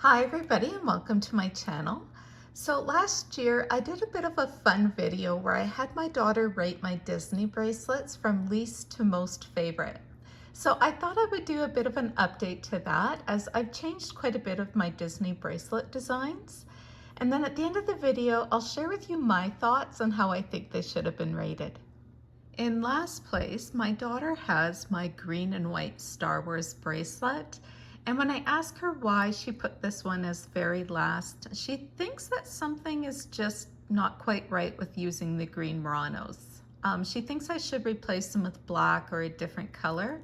Hi everybody and welcome to my channel. So last year I did a bit of a fun video where I had my daughter rate my Disney bracelets from least to most favorite. So I thought I would do a bit of an update to that as I've changed quite a bit of my Disney bracelet designs. And then at the end of the video, I'll share with you my thoughts on how I think they should have been rated. In last place, my daughter has my green and white Star Wars bracelet. And when I ask her why she put this one as very last, she thinks that something is just not quite right with using the green Muranos. She thinks I should replace them with black or a different color.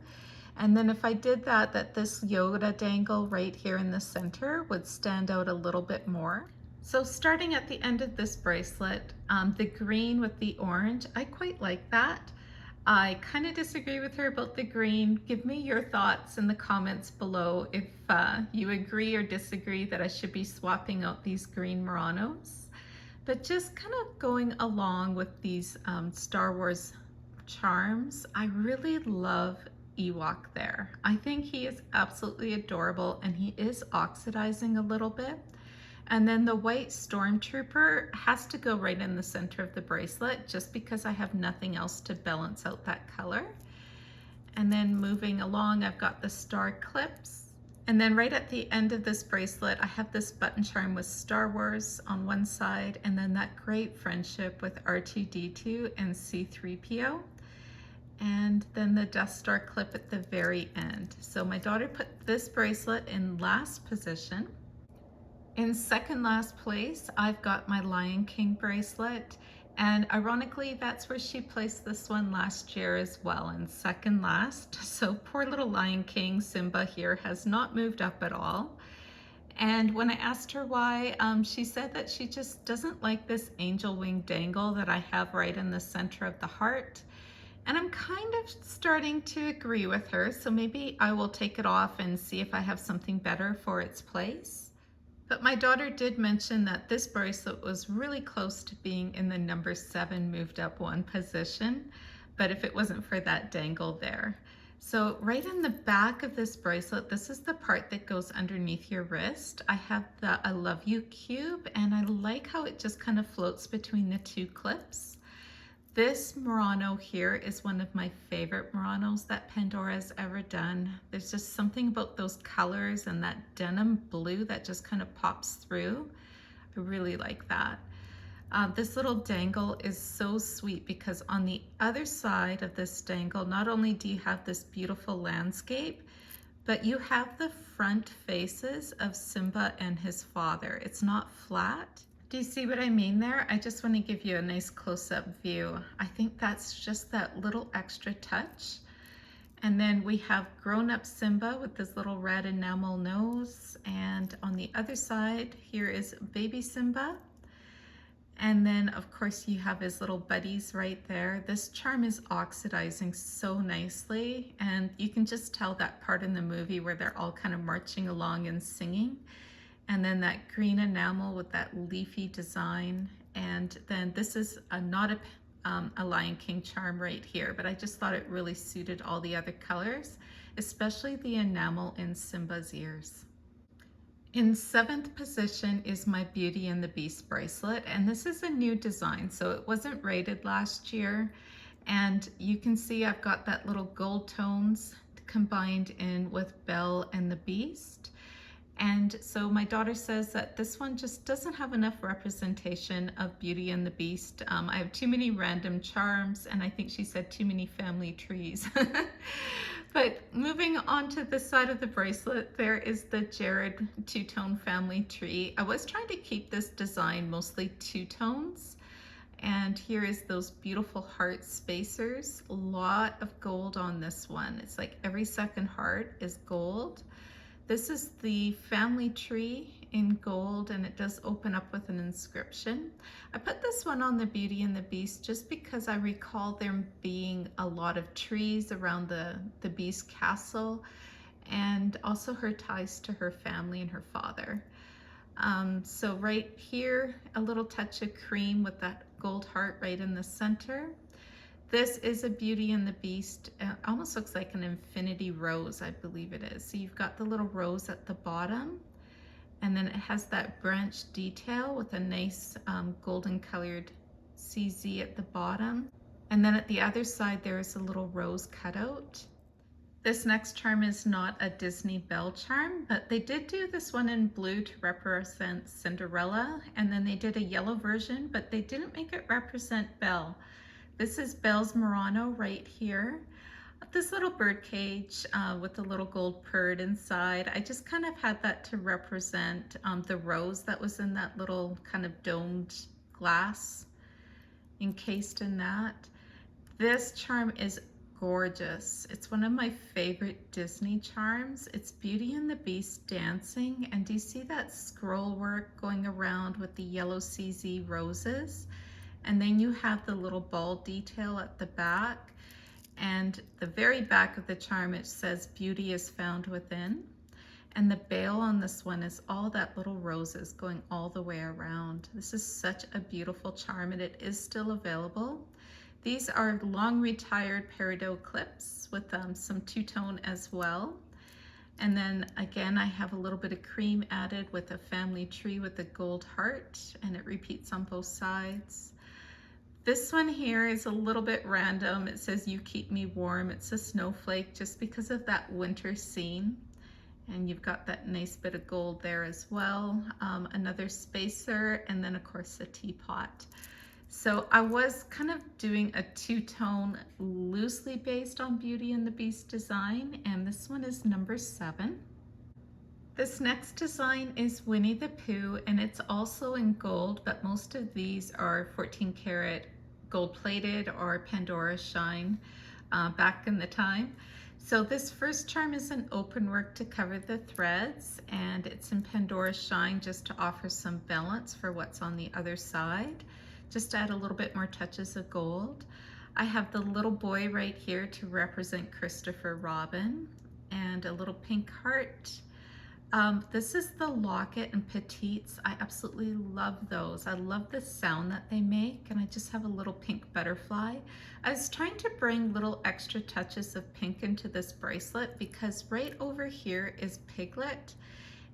And then if I did that, this Yoda dangle right here in the center would stand out a little bit more. So starting at the end of this bracelet, the green with the orange, I quite like that. I kind of disagree with her about the green. Give me your thoughts in the comments below if you agree or disagree that I should be swapping out these green Muranos. But just kind of going along with these Star Wars charms, I really love Ewok there. I think he is absolutely adorable and he is oxidizing a little bit. And then the white stormtrooper has to go right in the center of the bracelet just because I have nothing else to balance out that color. And then moving along, I've got the star clips. And then right at the end of this bracelet, I have this button charm with Star Wars on one side, and then that great friendship with R2-D2 and C-3PO. And then the Death Star clip at the very end. So my daughter put this bracelet in last position. In second last place, I've got my Lion King bracelet, and ironically, that's where she placed this one last year as well, in second last. So poor little Lion King, Simba here, has not moved up at all. And when I asked her why, she said that she just doesn't like this angel wing dangle that I have right in the center of the heart. And I'm kind of starting to agree with her, so maybe I will take it off and see if I have something better for its place. But my daughter did mention that this bracelet was really close to being in the number 7 moved up one position, but if it wasn't for that dangle there. So right in the back of this bracelet, this is the part that goes underneath your wrist. I have the I love you cube, and I like how it just kind of floats between the two clips. This Murano here is one of my favorite Muranos that Pandora has ever done. There's just something about those colors and that denim blue that just kind of pops through. I really like that. This little dangle is so sweet because on the other side of this dangle, not only do you have this beautiful landscape, but you have the front faces of Simba and his father. It's not flat. Do you see what I mean there? I just want to give you a nice close-up view. I think that's just that little extra touch. And then we have grown-up Simba with this little red enamel nose. And on the other side, here is baby Simba. And then of course you have his little buddies right there. This charm is oxidizing so nicely. And you can just tell that part in the movie where they're all kind of marching along and singing. And then that green enamel with that leafy design. And then this is not a Lion King charm right here, but I just thought it really suited all the other colors, especially the enamel in Simba's ears. In 7th position is my Beauty and the Beast bracelet, and this is a new design, so it wasn't rated last year. And you can see I've got that little gold tones combined in with Belle and the Beast. And so my daughter says that this one just doesn't have enough representation of Beauty and the Beast. I have too many random charms, and I think she said too many family trees. But moving on to this side of the bracelet, there is the Jared two-tone family tree. I was trying to keep this design mostly two tones. And here is those beautiful heart spacers. A lot of gold on this one. It's like every second heart is gold. This is the family tree in gold, and it does open up with an inscription. I put this one on the Beauty and the Beast just because I recall there being a lot of trees around the Beast castle, and also her ties to her family and her father. So right here, a little touch of cream with that gold heart right in the center. This is a Beauty and the Beast. It almost looks like an infinity rose, I believe it is. So you've got the little rose at the bottom, And then it has that branch detail with a nice golden colored CZ at the bottom. And then at the other side, there is a little rose cutout. This next charm is not a Disney bell charm, but they did do this one in blue to represent Cinderella, and then they did a yellow version, but they didn't make it represent Belle. This is Belle's Murano right here. This little bird cage with a little gold bird inside. I just kind of had that to represent the rose that was in that little kind of domed glass encased in that. This charm is gorgeous. It's one of my favorite Disney charms. It's Beauty and the Beast dancing, and do you see that scroll work going around with the yellow CZ roses? And then you have the little ball detail at the back, and the very back of the charm it says beauty is found within. And the bail on this one is all that little roses going all the way around. This is such a beautiful charm, and it is still available. These are long retired peridot clips with some two-tone as well. And then again, I have a little bit of cream added with a family tree with a gold heart, and it repeats on both sides. This one here is a little bit random. It says, "You keep me warm." It's a snowflake just because of that winter scene. And you've got that nice bit of gold there as well. Another spacer, and then of course a teapot. So I was kind of doing a two-tone loosely based on Beauty and the Beast design, and this one is number 7. This next design is Winnie the Pooh, and it's also in gold, but most of these are 14 karat gold plated or Pandora shine back in the time. So this first charm is an open work to cover the threads, and it's in Pandora shine just to offer some balance for what's on the other side. Just to add a little bit more touches of gold. I have the little boy right here to represent Christopher Robin, and a little pink heart. This is the locket and petites. I absolutely love those. I love the sound that they make, and I just have a little pink butterfly. I was trying to bring little extra touches of pink into this bracelet because right over here is Piglet,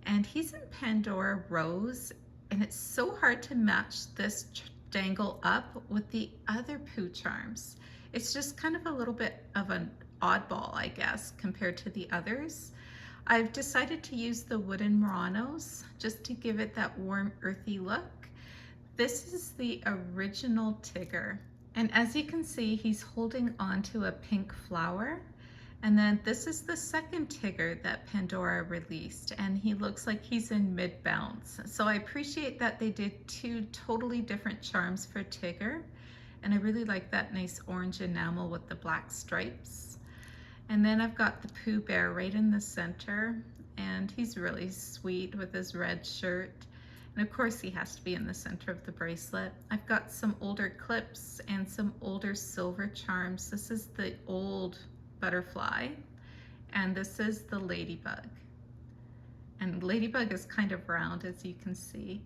and he's in Pandora Rose, and it's so hard to match this dangle up with the other Pooh charms. It's just kind of a little bit of an oddball, I guess, compared to the others. I've decided to use the wooden Muranos just to give it that warm, earthy look. This is the original Tigger, and as you can see, he's holding onto a pink flower. And then this is the second Tigger that Pandora released, and he looks like he's in mid-bounce. So I appreciate that they did 2 totally different charms for Tigger, and I really like that nice orange enamel with the black stripes. And then I've got the Pooh Bear right in the center, and he's really sweet with his red shirt. And of course he has to be in the center of the bracelet. I've got some older clips and some older silver charms. This is the old butterfly, and this is the ladybug, and ladybug is kind of round, as you can see.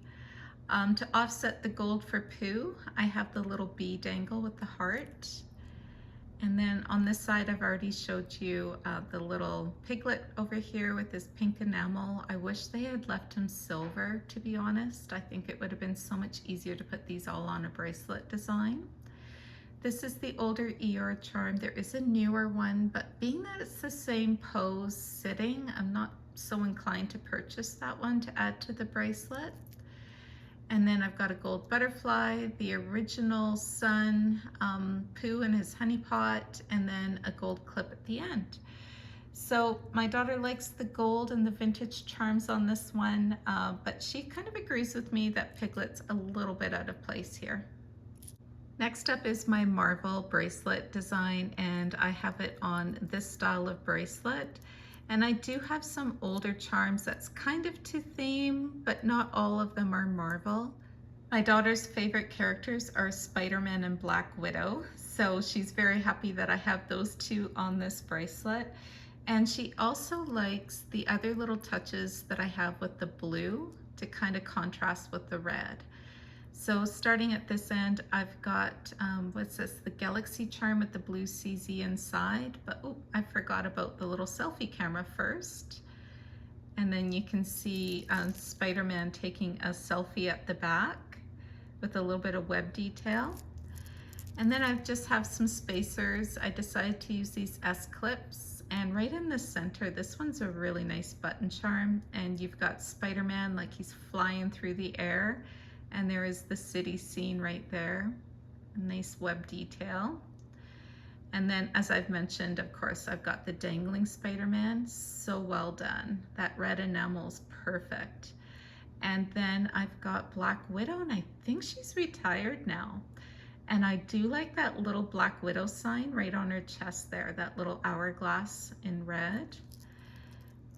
To offset the gold for Pooh, I have the little bee dangle with the heart, and then on this side I've already showed you the little Piglet over here with his pink enamel. I wish they had left him silver, to be honest. I think it would have been so much easier to put these all on a bracelet design. This is the older Eeyore charm. There is a newer one, but being that it's the same pose sitting, I'm not so inclined to purchase that one to add to the bracelet. And then I've got a gold butterfly, the original sun, Pooh and his honey pot, and then a gold clip at the end. So my daughter likes the gold and the vintage charms on this one, but she kind of agrees with me that Piglet's a little bit out of place here. Next up is my Marvel bracelet design, and I have it on this style of bracelet. And I do have some older charms that's kind of to theme, but not all of them are Marvel. My daughter's favorite characters are Spider-Man and Black Widow, so she's very happy that I have those 2 on this bracelet. And she also likes the other little touches that I have with the blue to kind of contrast with the red. So starting at this end, I've got, what's this, the Galaxy charm with the blue CZ inside, but oh, I forgot about the little selfie camera first. And then you can see Spider-Man taking a selfie at the back with a little bit of web detail. And then I just have some spacers. I decided to use these S-clips, and right in the center, this one's a really nice button charm, and you've got Spider-Man like he's flying through the air, and there is the city scene right there. A nice web detail. And then, as I've mentioned, of course, I've got the dangling Spider-Man. So well done. That red enamel's perfect. And then I've got Black Widow, and I think she's retired now. And I do like that little Black Widow sign right on her chest there, that little hourglass in red.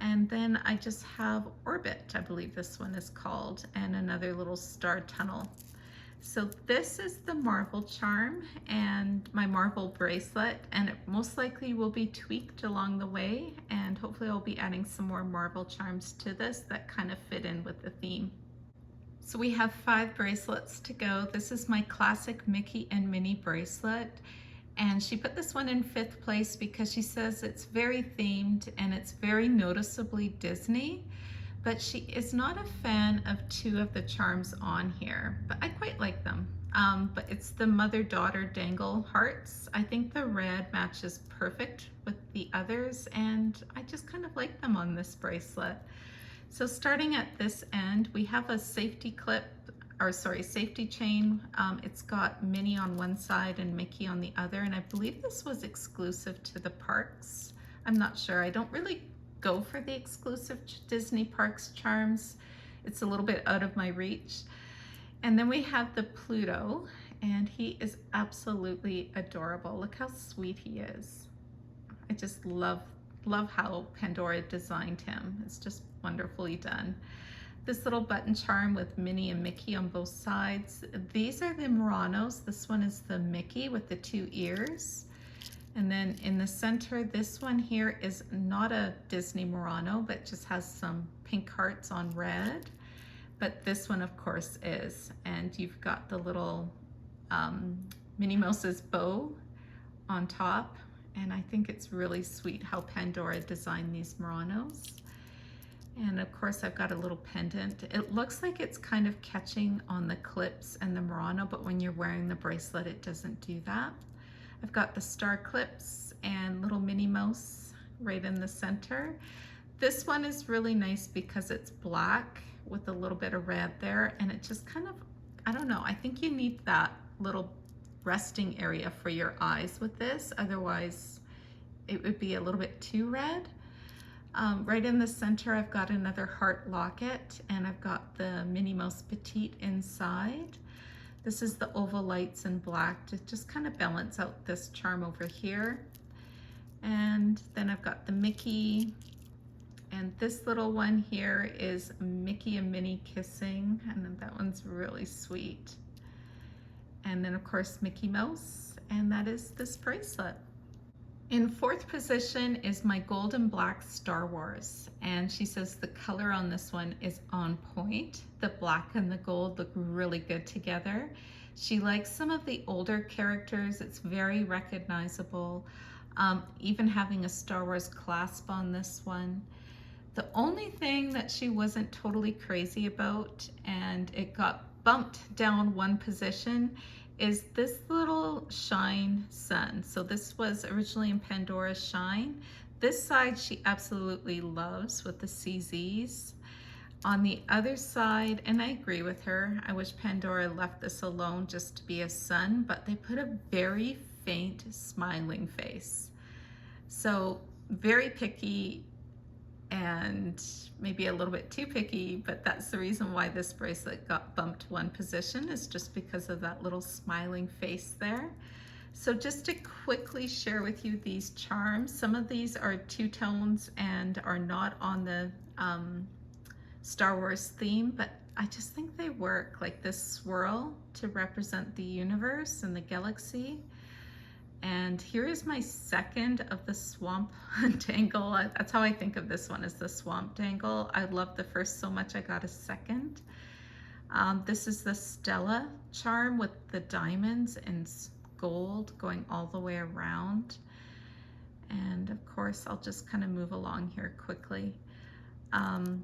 And then I just have Orbit, I believe this one is called, and another little star tunnel. So this is the Marvel charm and my Marvel bracelet, and it most likely will be tweaked along the way, and hopefully I'll be adding some more Marvel charms to this that kind of fit in with the theme. So we have 5 bracelets to go. This is my classic Mickey and Minnie bracelet, and she put this one in 5th place because she says it's very themed and it's very noticeably Disney. But she is not a fan of 2 of the charms on here, but I quite like them. But it's the mother-daughter dangle hearts. I think the red matches perfect with the others, and I just kind of like them on this bracelet. So starting at this end, we have a safety clip, or sorry, safety chain. It's got Minnie on one side and Mickey on the other, and I believe this was exclusive to the parks. I'm not sure. I don't really go for the exclusive Disney parks charms. It's a little bit out of my reach. And then we have the Pluto, and he is absolutely adorable. Look how sweet he is. I just love how Pandora designed him. It's just wonderfully done. This little button charm with Minnie and Mickey on both sides. These are the Muranos. This one is the Mickey with the 2 ears. And then in the center, this one here is not a Disney Murano, but just has some pink hearts on red. But this one, of course, is. And you've got the little Minnie Mouse's bow on top. And I think it's really sweet how Pandora designed these Muranos. And of course, I've got a little pendant. It looks like it's kind of catching on the clips and the Murano, but when you're wearing the bracelet, it doesn't do that. I've got the star clips and little Minnie Mouse right in the center. This one is really nice because it's black with a little bit of red there, and it just kind of, I don't know, I think you need that little resting area for your eyes with this, otherwise it would be a little bit too red. Right in the center, I've got another heart locket, and I've got the Minnie Mouse Petite inside. This is the oval lights in black to just kind of balance out this charm over here. And then I've got the Mickey, and this little one here is Mickey and Minnie kissing, and then that one's really sweet. And then of course Mickey Mouse, and that is this bracelet. In 4th position is my gold and black Star Wars, and she says the color on this one is on point. The black and the gold look really good together. She likes some of the older characters. It's very recognizable, even having a Star Wars clasp on this one. The only thing that she wasn't totally crazy about, and it got bumped down 1 position, is this little shine sun. So this was originally in Pandora's Shine. This side she absolutely loves with the CZs. On the other side, and I agree with her, I wish Pandora left this alone just to be a sun, but they put a very faint smiling face. So very picky, and maybe a little bit too picky, but that's the reason why this bracelet got bumped 1 position, is just because of that little smiling face there. So just to quickly share with you these charms, some of these are 2 tones and are not on the Star Wars theme, but I just think they work, like this swirl to represent the universe and the galaxy. And here is my second of the swamp dangle. That's how I think of this one, as the swamp dangle. I loved the first so much I got a second. This is the Stella charm with the diamonds and gold going all the way around. And of course, I'll just kind of move along here quickly.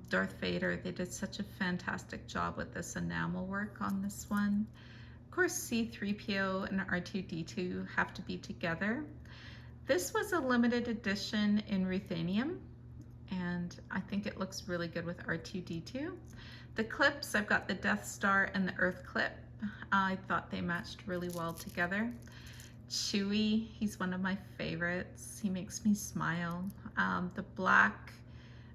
Darth Vader. They did such a fantastic job with this enamel work on this one. Of course, C-3PO and R2-D2 have to be together. This was a limited edition in ruthenium, and I think it looks really good with R2-D2. The clips, I've got the Death Star and the Earth clip. I thought they matched really well together. Chewie, he's one of my favorites. He makes me smile. The black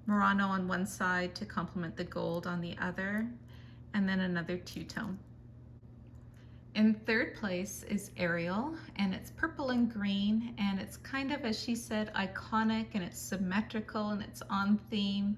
Murano on one side to complement the gold on the other, and then another two-tone. In third place is Ariel, and it's purple and green, and it's kind of, as she said, iconic, and it's symmetrical, and it's on theme.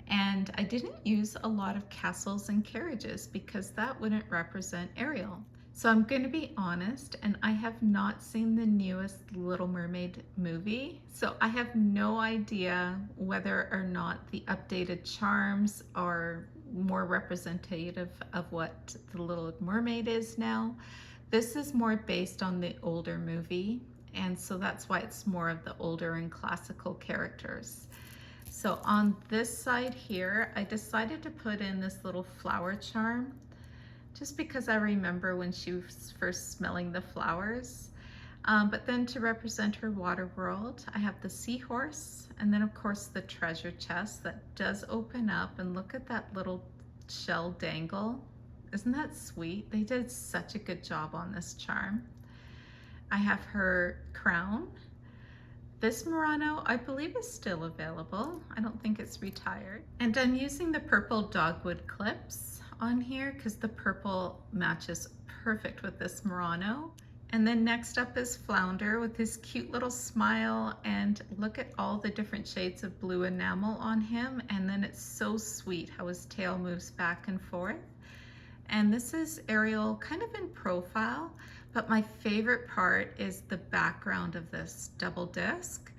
And I didn't use a lot of castles and carriages because that wouldn't represent Ariel. So I'm going to be honest, and I have not seen the newest Little Mermaid movie, so I have no idea whether or not the updated charms are more representative of what the Little Mermaid is now. This is more based on the older movie, and so that's why it's more of the older and classical characters. So on this side here, I decided to put in this little flower charm just because I remember when she was first smelling the flowers. But then to represent her water world, I have the seahorse, and then of course the treasure chest that does open up, and look at that little shell dangle. Isn't that sweet? They did such a good job on this charm. I have her crown. This Murano, I believe, is still available. I don't think it's retired. And I'm using the purple dogwood clips on here because the purple matches perfect with this Murano. And then next up is Flounder with his cute little smile, and look at all the different shades of blue enamel on him. And then it's so sweet how his tail moves back and forth. And this is Ariel kind of in profile, but my favorite part is the background of this double disc.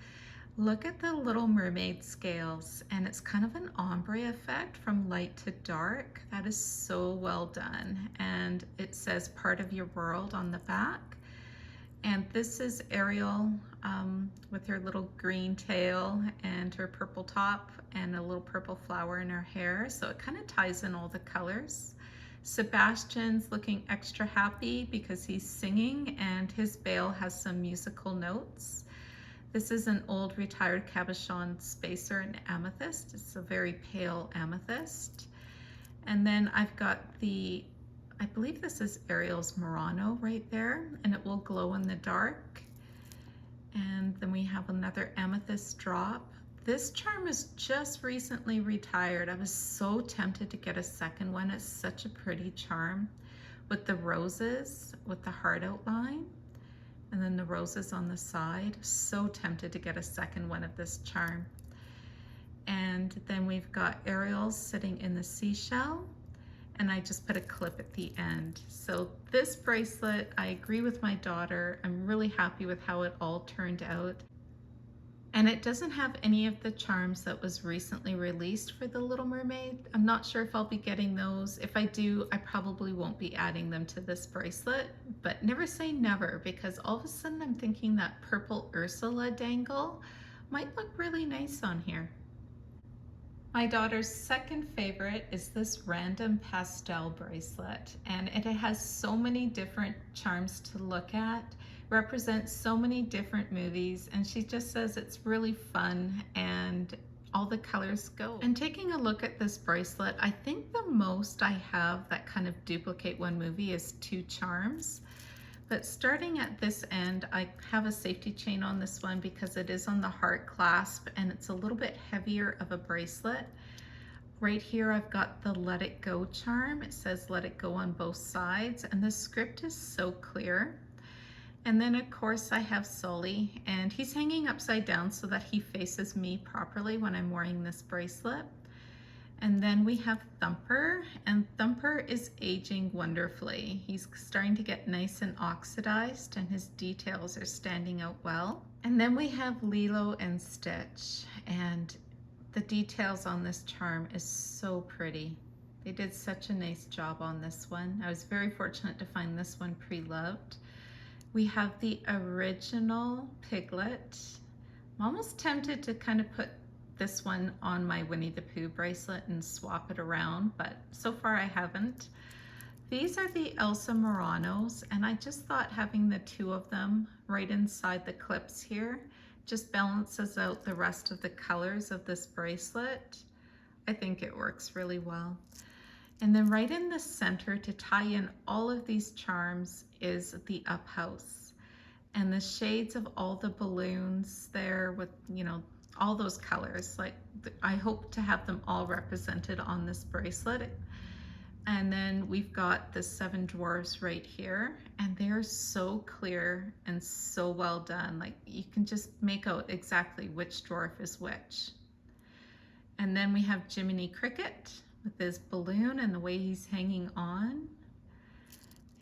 Look at the Little Mermaid scales, and it's kind of an ombre effect from light to dark. That is so well done. And it says part of your world on the back. And this is Ariel with her little green tail and her purple top and a little purple flower in her hair. So it kind of ties in all the colors. Sebastian's looking extra happy because he's singing, and his veil has some musical notes. This is an old retired cabochon spacer in amethyst. It's a very pale amethyst. And then I've got the, I believe this is Ariel's Murano right there, and it will glow in the dark. And then we have another amethyst drop. This charm is just recently retired. I was so tempted to get a second one. It's such a pretty charm with the roses, with the heart outline, and then the roses on the side. So tempted to get a second one of this charm. And then we've got Ariel sitting in the seashell, and I just put a clip at the end. So this bracelet, I agree with my daughter. I'm really happy with how it all turned out. And it doesn't have any of the charms that was recently released for the Little Mermaid. I'm not sure if I'll be getting those. If I do, I probably won't be adding them to this bracelet, but never say never, because all of a sudden I'm thinking that purple Ursula dangle might look really nice on here. My daughter's second favorite is this random pastel bracelet, and it has so many different charms to look at, represents so many different movies, and she just says it's really fun and all the colors go. And taking a look at this bracelet, I think the most I have that kind of duplicate one movie is 2 charms. But starting at this end, I have a safety chain on this one because it is on the heart clasp, and it's a little bit heavier of a bracelet. Right here I've got the Let It Go charm. It says Let It Go on both sides, and the script is so clear. And then of course I have Sully, and he's hanging upside down so that he faces me properly when I'm wearing this bracelet. And then we have Thumper, and Thumper is aging wonderfully. He's starting to get nice and oxidized, and his details are standing out well. And then we have Lilo and Stitch, and the details on this charm is so pretty. They did such a nice job on this one. I was very fortunate to find this one pre-loved. We have the original Piglet. I'm almost tempted to kind of put this one on my Winnie the Pooh bracelet and swap it around, but so far I haven't. These are the Elsa Muranos, and I just thought having the two of them right inside the clips here just balances out the rest of the colors of this bracelet. I think it works really well. And then right in the center to tie in all of these charms is the up house. And the shades of all the balloons there with, you know, all those colors. Like, I hope to have them all represented on this bracelet. And then we've got the 7 dwarves right here, and they're so clear and so well done. Like, you can just make out exactly which dwarf is which. And then we have Jiminy Cricket with his balloon and the way he's hanging on.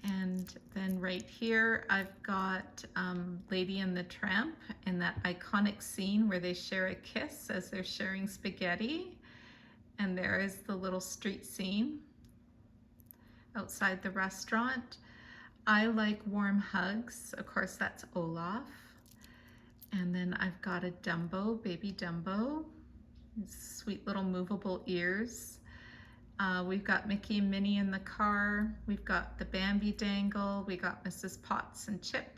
And then right here, I've got Lady and the Tramp in that iconic scene where they share a kiss as they're sharing spaghetti. And there is the little street scene outside the restaurant. I like Warm Hugs. Of course, that's Olaf. And then I've got a Dumbo, baby Dumbo. Sweet little movable ears. We've got Mickey and Minnie in the car. We've got the Bambi dangle. We got Mrs. Potts and Chip.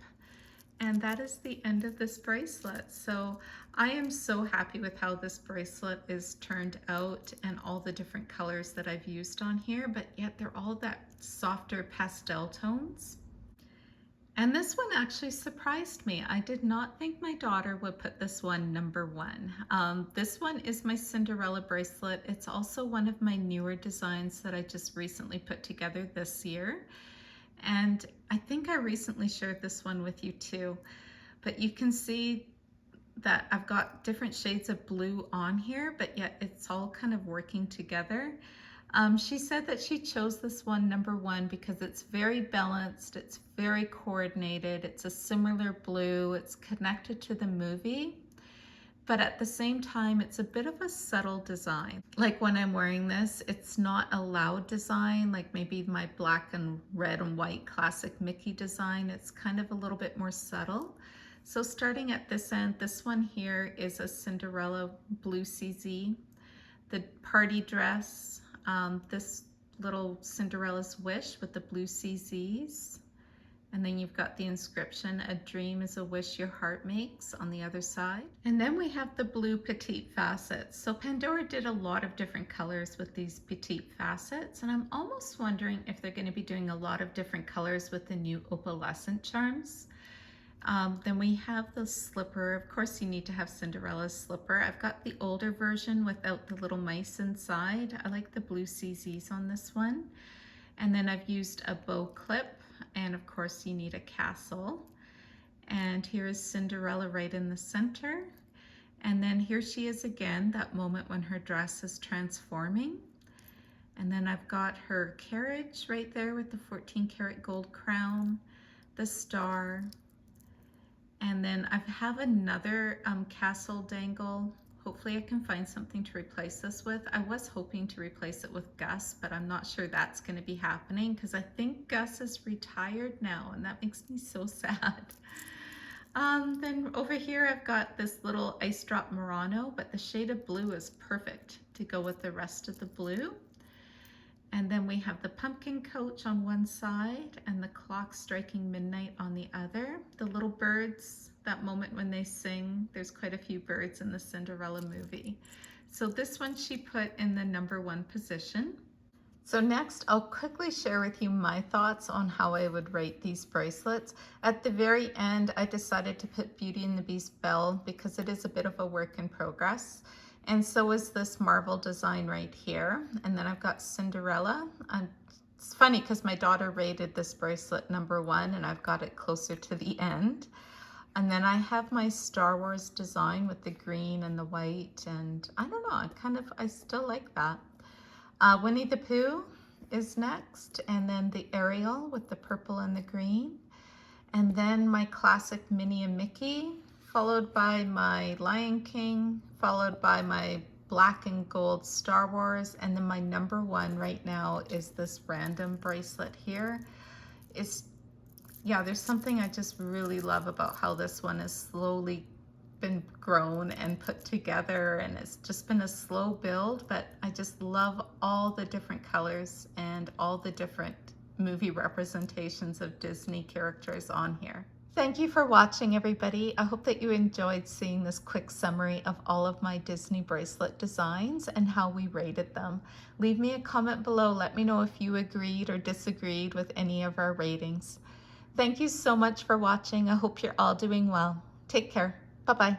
And that is the end of this bracelet. So I am so happy with how this bracelet is turned out and all the different colors that I've used on here, but yet they're all that softer pastel tones. And this one actually surprised me. I did not think my daughter would put this one number 1. This one is my Cinderella bracelet. It's also one of my newer designs that I just recently put together this year. And I think I recently shared this one with you too, but you can see that I've got different shades of blue on here, but yet it's all kind of working together. She said that she chose this one number 1 because it's very balanced, it's very coordinated, it's a similar blue, it's connected to the movie, but at the same time, it's a bit of a subtle design. Like when I'm wearing this, it's not a loud design, like maybe my black and red and white classic Mickey design. It's kind of a little bit more subtle. So starting at this end, this one here is a Cinderella blue CZ. The party dress, this little Cinderella's wish with the blue CZs. And then you've got the inscription, "A dream is a wish your heart makes," on the other side. And then we have the blue petite facets. So Pandora did a lot of different colors with these petite facets, and I'm almost wondering if they're going to be doing a lot of different colors with the new opalescent charms. Then we have the slipper. Of course, you need to have Cinderella's slipper. I've got the older version without the little mice inside. I like the blue CZs on this one. And then I've used a bow clip, and of course you need a castle. And here is Cinderella right in the center. And then here she is again, that moment when her dress is transforming. And then I've got her carriage right there with the 14-karat gold crown, the star. And then I have another castle dangle. Hopefully I can find something to replace this with. I was hoping to replace it with Gus, but I'm not sure that's going to be happening because I think Gus is retired now, and that makes me so sad. Then over here I've got this little ice drop Murano, but the shade of blue is perfect to go with the rest of the blue. And then we have the pumpkin coach on one side and the clock striking midnight on the other. The little birds, that moment when they sing, there's quite a few birds in the Cinderella movie. So this one she put in the number 1 position. So next, I'll quickly share with you my thoughts on how I would rate these bracelets. At the very end, I decided to put Beauty and the Beast Belle because it is a bit of a work in progress. And so is this marble design right here. And then I've got Cinderella. It's funny because my daughter rated this bracelet number 1 and I've got it closer to the end. And then I have my Star Wars design with the green and the white, and I don't know, I still like that. Winnie the Pooh is next, and then the Ariel with the purple and the green. And then my classic Minnie and Mickey, followed by my Lion King, followed by my black and gold Star Wars, and then my number 1 right now is this random bracelet here. Yeah, there's something I just really love about how this one is slowly been grown and put together, and it's just been a slow build, but I just love all the different colors and all the different movie representations of Disney characters on here. Thank you for watching, everybody. I hope that you enjoyed seeing this quick summary of all of my Disney bracelet designs and how we rated them. Leave me a comment below. Let me know if you agreed or disagreed with any of our ratings. Thank you so much for watching. I hope you're all doing well. Take care. Bye-bye.